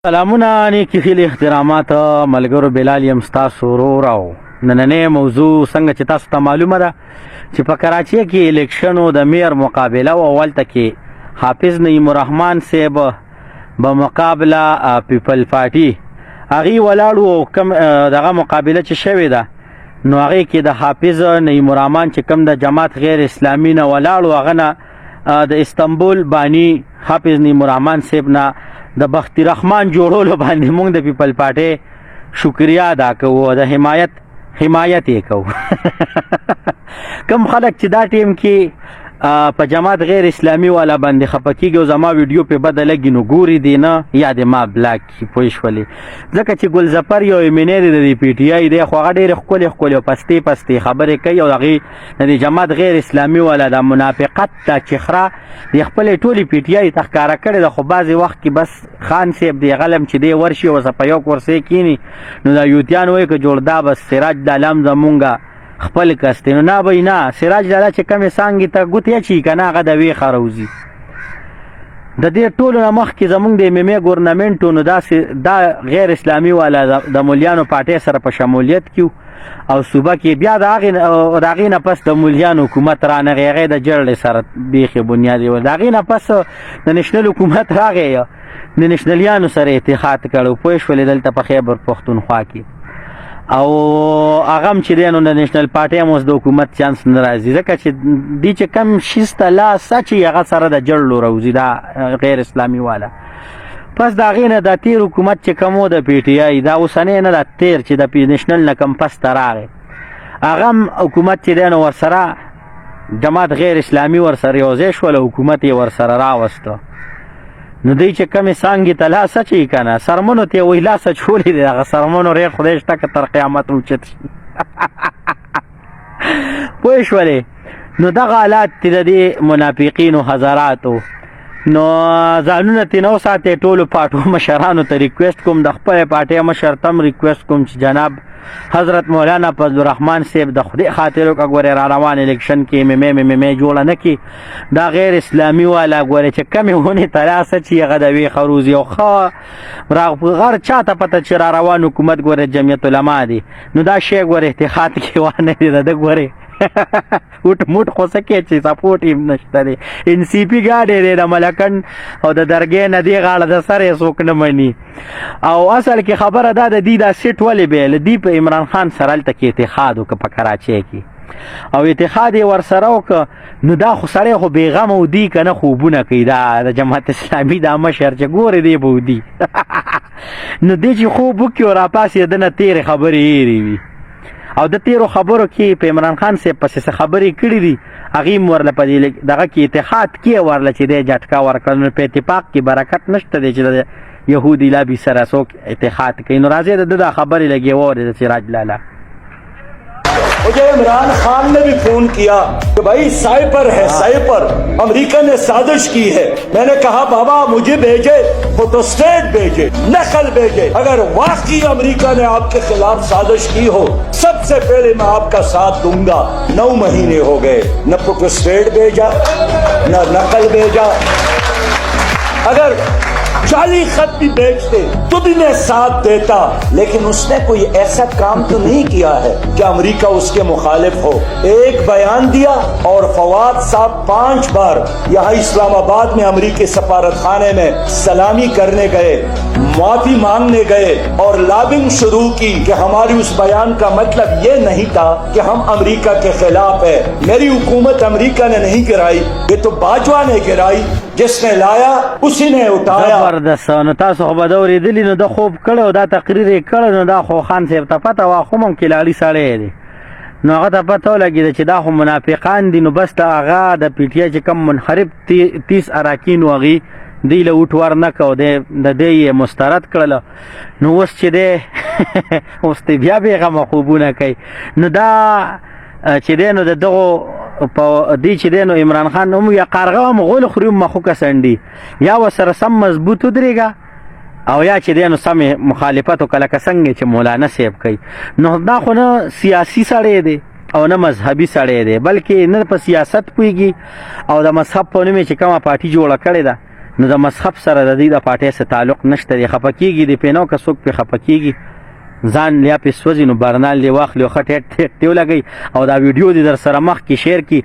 سلامونه نیکی خیلی احترامات ملګرو بلال یم ستاسو ورور او نننۍ موضوع څنګه چې تاسو ته معلومه ده چې په کراچۍ کې الیکشنو د میر مقابله او اولته کې حافظ نعیم الرحمن صاحب به مقابله پیپل پارټي هغې ولاړو او کوم دغه مقابله چې شوې ده نو هغې کې د حافظ نعیم الرحمن چې کوم د جماعت غیر اسلامي نه ولاړو هغه نه د استنبول بانی حافظ نعیم الرحمن صاحب نه د بختی رحمان جوړولو باندې موږ د پیپل پارټي شکریا ادا کوو د حمایت یې کوو کم خلک چې دا ټیم کې په جماعت غیر اسلامي والا باندې خفه کېږي او زما ویډیو پې بده لګي نو ګوري دی نه یا د ما بلاک کړي پوه شولې ځکه چې ګلظفر یو ایمینی دی د پی ټي آی دی خو هغه ډېرې ښکلې ښکلې او پستې خبرې کوي او هغې د جماعت غیر اسلامي والا د منافقت دا چخره د خپلې ټولې پی ټي آی ته ښکاره کړې ده خو بعضې وخت کې بس خان صاحب دی غلم چې دی ورشي او په یو کرسۍ کښېني نو دا یوتیان وایي که جوړ دا بس سراج د علم زمونږ خپل کس دی نو نه به نه سراج لاله چې کمې څانګې ته ګوتې اچي که نه هغه د ویښه روځي د دې ټولو نه مخکې زمونږ د ایم ایم ای ګورنمنټو نو دا غیر اسلامي والا د مولیانو پارټۍ سره په شمولیت کې او صوبه کې بیا د هغې نه پس د مولیانو حکومت رانغی هغې د جړلې سره بیخي بنیادي و د هغې نه پس د نشنل حکومت راغی د نشنلیانو سره اتحاد کړو پوه شولې دلته په خیبر پښتونخوا کې او هغه هم چې دی نو د نېشنل پارټۍ هم اوس د حکومت چانس نه راځي ځکه چې دوی چې کم شیز ته لاس اچوي هغه سره د جړلو راوځي دا غیر اسلامي والا پس د هغې نه دا تیر حکومت چې کوم و د پی ټي آی دا اوسنی نه دا تیر چې د نېشنل نه کم پس ته راغی هغه هم حکومت چې دی نو ورسره جماعت غیر اسلامي ورسره یوځای شول او حکومت یې ورسره راوسته نو دوی چې کمې څانګې ته لاس اچوي که نه سرمنو ته یې وایي لاس اچولی دی هغه سرمنو ریټ خدای شته که تر قیامت اوچت شي پوه شولې نو دغه حالات دي د دې منافقینو حضراتو نو ځانونه ترې نه وساتئ ټولو پارټو مشرانو ته ریکویسټ کوم د خپلې پارټۍ مشر ته هم ریکویسټ کوم چې جناب حضرت مولانا فضل الرحمن صاحب د خدای خاطر وکړه ګورې را روان الیکشن کې ایم ایم ای جوړه نه کړي دا غیر اسلامي والا ګورې چې کمې ونې ته لاس اچي هغه د ویښه روزي او ښه غر چا ته پته چې را روان حکومت ګورې جمعیت علما دی نو دا شی ګورې اتحاد کې وانه دی د ده ګورې وټ موټ خو څه کې چې سپورټ یې نشته دی ان سی پي ګاډی دی د ملکن او د درګۍ نه دې غاړه د سر یې څوک نه مني او اصل کې خبره دا د دې دا سیټ ولې بیل دې په عمران خان سره هلته کې اتحاد وکړه په کراچۍ کې او اتحاد یې ورسره وکړه نو دا خو سړی خو بېغمه ودي که نه خوبونه کوي دا د جماعت اسلامي دا مشر چې ګورې دی به ودي نو دې چې خوب وکړي او راپاسې د نه تېرې خبرې هېرې وي او د تیرو خبرو کې په عمران خان صاحب پسې څه خبرې کړي دي هغې م ورله په دغه کې اتحاد کې ورله چې دی جټکا ورکړل نو په اتفاق کې برکت نشته دی چې د یهودي لابي سره څوک اتحاد کوي نو راځئ د ده دا خبرې لګې واورې د سراج لاله मुझे इमरान खान ने भी फोन किया कि भाई साइपर है साइपर अमेरिका ने साजिश की है मैंने कहा बाबा मुझे भेजे फोटोस्टेट भेजे नकल भेजे अगर वाकई अमेरिका ने आपके खिलाफ साजिश की हो सबसे पहले मैं आपका साथ दूंगा 9 महीने हो गए न फोटोस्टेट भेजा न नकल भेजा अगर 40 खत भी बेचते तो भी मैं साथ देता लेकिन उसने कोई ऐसा काम तो नहीं किया है कि अमेरिका उसके मुखालिफ हो एक बयान दिया और फवाद साहब 5 बार यहाँ इस्लामाबाद में अमेरिकी सफारत खाने में सलामी करने गए माफी मांगने गए और लॉबिंग शुरू की कि हमारी उस बयान का मतलब ये नहीं था कि हम अमेरिका के खिलाफ है मेरी हुकूमत अमेरिका ने नहीं गिराई ये तो बाजवा ने गिराई जिसने लाया उसी ने उठाया زبردست نو تاسو خو به ده اورېدلي نو ده خوب کړی او دا تقریر یې کړی نو دا خو خان صاحب ته پته وه خو هم کلاړي سړی دی نو هغه ته پته ولګېده چې دا خو منافقان دي نو بس د هغه د پی ټي آی چې کوم منحرف 30 اراکین و هغې دوی له اوټ ور نه کړ د دې یې مسترد کړله نو اوس چې دی اوس ته بیا بېغمه خوبونه کوي نو دا چې دی نو د دغو په دې چې دی نو عمران خان هم یا قارغه هم غول خوري هم مخوکه سنډي یا ورسره سم مضبوط ودرېږه او یا چې دی نو سمې مخالفت وکړه لکه څنګه چې مولانا صاحب کوي نو دا خو نه سیاسي سړی دی او نه مذهبي سړی دی بلکې نه په سیاست پوهېږي او د مذهب په نوم یې چې کومه پارټي جوړه کړې ده نو د مذهب سره د دې د پارټۍ سره تعلق نشته دی خپکیږي دی پینو که څوک په خپکیږي ځان لیا په سوځي نو برنال دی واخلو خټه ټیو لګي او دا ویډیو دی در سره مخ کې شیر کی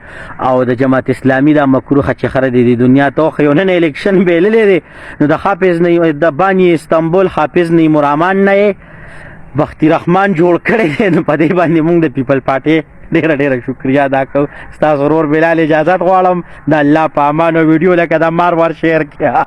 او د جماعت اسلامي دا مکروه چې خره دی د دنیا ته خو نه الیکشن بیللې دی نو د حافظ نه د بانی استنبول حافظ نه مرمان نه بختی رحمان جوړ کړي نو په دې باندې موږ د پیپل پارټي ډېر شکریا ادا کوو. ستاسو ورور بلال اجازه غواړم د الله په امان او ویډیو لکه دا مار شیر کړه.